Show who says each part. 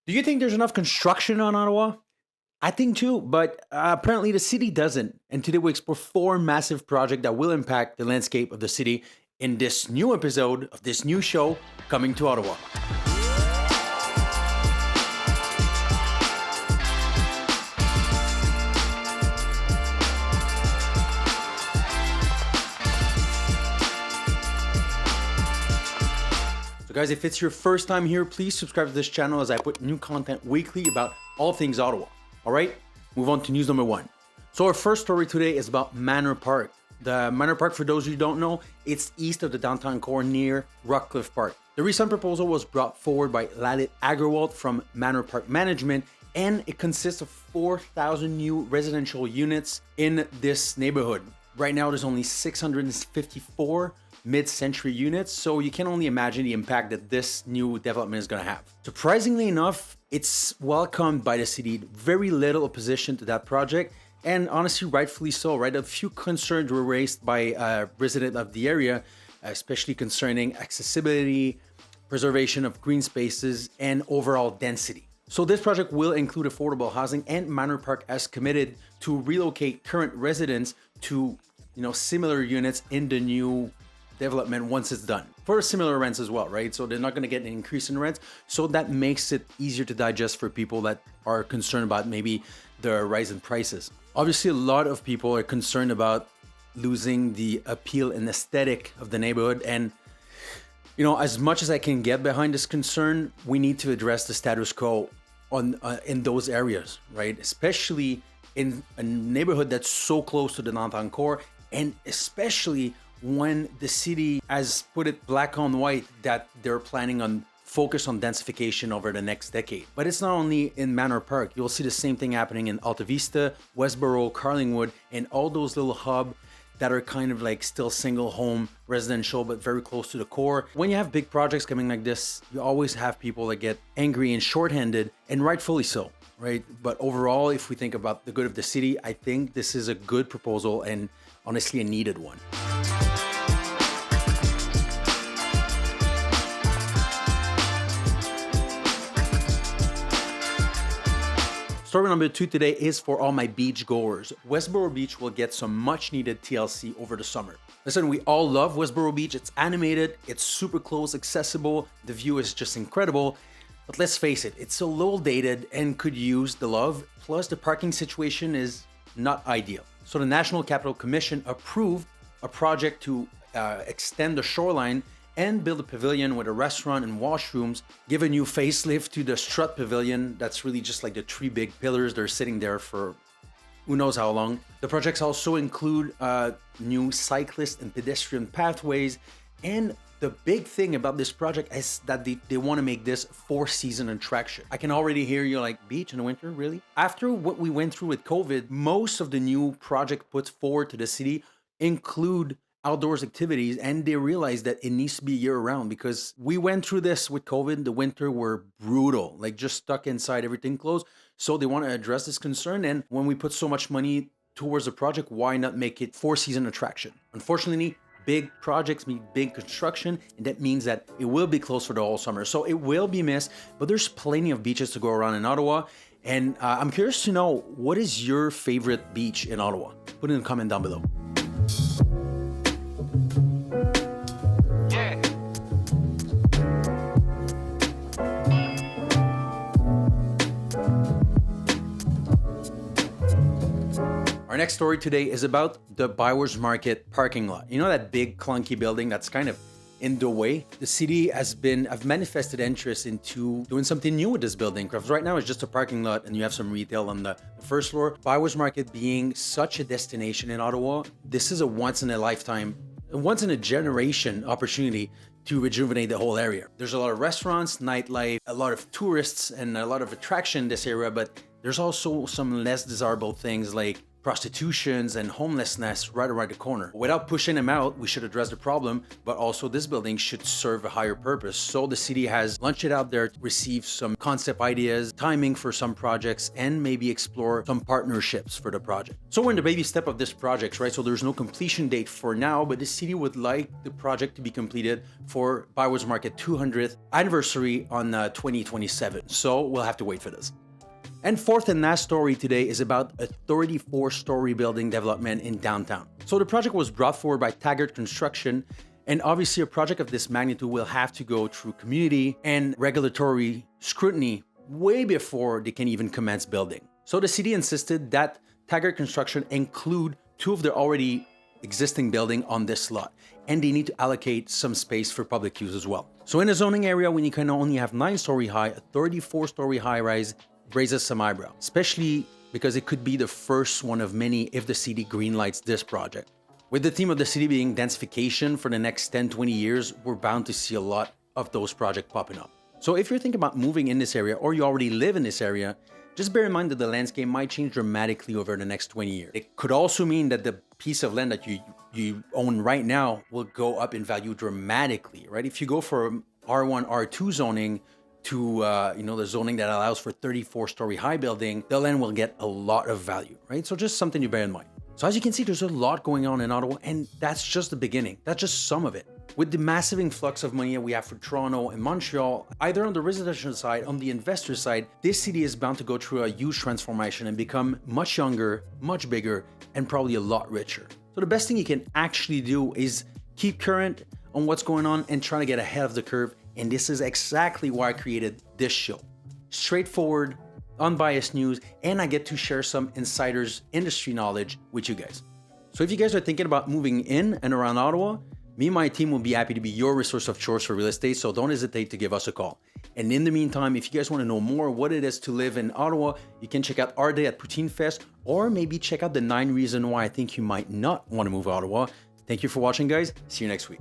Speaker 1: Do you think there's enough construction on Ottawa? I think too, but apparently the city doesn't. And today we explore four massive projects that will impact the landscape of the city in this new episode of this new show coming to Ottawa. So guys, if it's your first time here, please subscribe to this channel as I put new content weekly about all things Ottawa. All right, move on to news number one. So our first story today is about Manor Park. The Manor Park, for those of you who don't know, it's east of the downtown core near Rockcliffe Park. The recent proposal was brought forward by Lalit Agrawal from Manor Park Management, and it consists of 4,000 new residential units in this neighborhood. Right now, there's only 654 mid-century units, so you can only imagine the impact that this new development is going to have. Surprisingly enough, it's welcomed by the city. Very little opposition to that project, and honestly, rightfully so, right? A few concerns were raised by a resident of the area, especially concerning accessibility, preservation of green spaces, and overall density. So this project will include affordable housing, and Manor Park has committed to relocate current residents to, similar units in the new development once it's done for similar rents as well, right? So they're not going to get an increase in rents. So that makes it easier to digest for people that are concerned about maybe the rise in prices. Obviously, a lot of people are concerned about losing the appeal and aesthetic of the neighborhood. And, as much as I can get behind this concern, we need to address the status quo in those areas, right? Especially in a neighborhood that's so close to the downtown core, and especially when the city has put it black on white that they're planning on focus on densification over the next decade. But it's not only in Manor Park. You'll see the same thing happening in Alta Vista, Westboro, Carlingwood, and all those little hubs that are kind of like still single home residential, but very close to the core. When you have big projects coming like this, you always have people that get angry and shorthanded, and rightfully so, right? But overall, if we think about the good of the city, I think this is a good proposal and honestly a needed one. Story number two today is for all my beach goers. Westboro Beach will get some much needed TLC over the summer. Listen, we all love Westboro Beach. It's animated, it's super close, accessible, the view is just incredible. But let's face it, it's a little dated and could use the love. Plus the parking situation is not ideal. So the National Capital Commission approved a project to extend the shoreline and build a pavilion with a restaurant and washrooms, give a new facelift to the strut pavilion. That's really just like the three big pillars. They're sitting there for who knows how long. The projects also include new cyclist and pedestrian pathways. And the big thing about this project is that they want to make this 4-season attraction. I can already hear you like, beach in the winter, really? After what we went through with COVID, most of the new project put forward to the city include outdoors activities, and they realized that it needs to be year-round because we went through this with COVID. The winter were brutal, like just stuck inside, everything closed. So they want to address this concern, and when we put so much money towards the project, why not make it 4-season attraction? Unfortunately, big projects mean big construction, and that means that it will be closed for the whole summer. So it will be missed, but there's plenty of beaches to go around in Ottawa. And I'm curious to know, what is your favorite beach in Ottawa? Put it in a comment down below. Our next story today is about the Byward Market parking lot. You know that big clunky building that's kind of in the way? The city have manifested interest into doing something new with this building, because right now it's just a parking lot and you have some retail on the first floor. Byward Market being such a destination in Ottawa, this is a once in a generation opportunity to rejuvenate the whole area. There's a lot of restaurants, nightlife, a lot of tourists, and a lot of attraction in this area, but there's also some less desirable things like prostitutions and homelessness right around the corner. Without pushing them out, we should address the problem, but also this building should serve a higher purpose. So the city has launched it out there to receive some concept ideas, timing for some projects, and maybe explore some partnerships for the project. So we're in the baby step of this project, right? So there's no completion date for now, but the city would like the project to be completed for Byward Market 200th anniversary on 2027. So we'll have to wait for this. And fourth and last story today is about a 34-story building development in downtown. So the project was brought forward by Taggart Construction, and obviously a project of this magnitude will have to go through community and regulatory scrutiny way before they can even commence building. So the city insisted that Taggart Construction include two of the already existing building on this lot, and they need to allocate some space for public use as well. So in a zoning area, when you can only have 9-story high, a 34-story high-rise raises some eyebrow, especially because it could be the first one of many if the city greenlights this project. With the theme of the city being densification for the next 10-20 years, we're bound to see a lot of those projects popping up. So if you're thinking about moving in this area or you already live in this area, just bear in mind that the landscape might change dramatically over the next 20 years. It could also mean that the piece of land that you own right now will go up in value dramatically, right? If you go for R1, R2 zoning, to the zoning that allows for 34-story high building, the land will get a lot of value, right? So just something to bear in mind. So as you can see, there's a lot going on in Ottawa, and that's just the beginning. That's just some of it. With the massive influx of money that we have for Toronto and Montreal, either on the residential side, on the investor side, this city is bound to go through a huge transformation and become much younger, much bigger, and probably a lot richer. So the best thing you can actually do is keep current on what's going on and try to get ahead of the curve. And this is exactly why I created this show. Straightforward, unbiased news, and I get to share some insiders industry knowledge with you guys. So if you guys are thinking about moving in and around Ottawa, me and my team will be happy to be your resource of choice for real estate, so don't hesitate to give us a call. And in the meantime, if you guys want to know more what it is to live in Ottawa, you can check out our day at Poutine Fest, or maybe check out the 9 reasons why I think you might not want to move to Ottawa. Thank you for watching, guys. See you next week.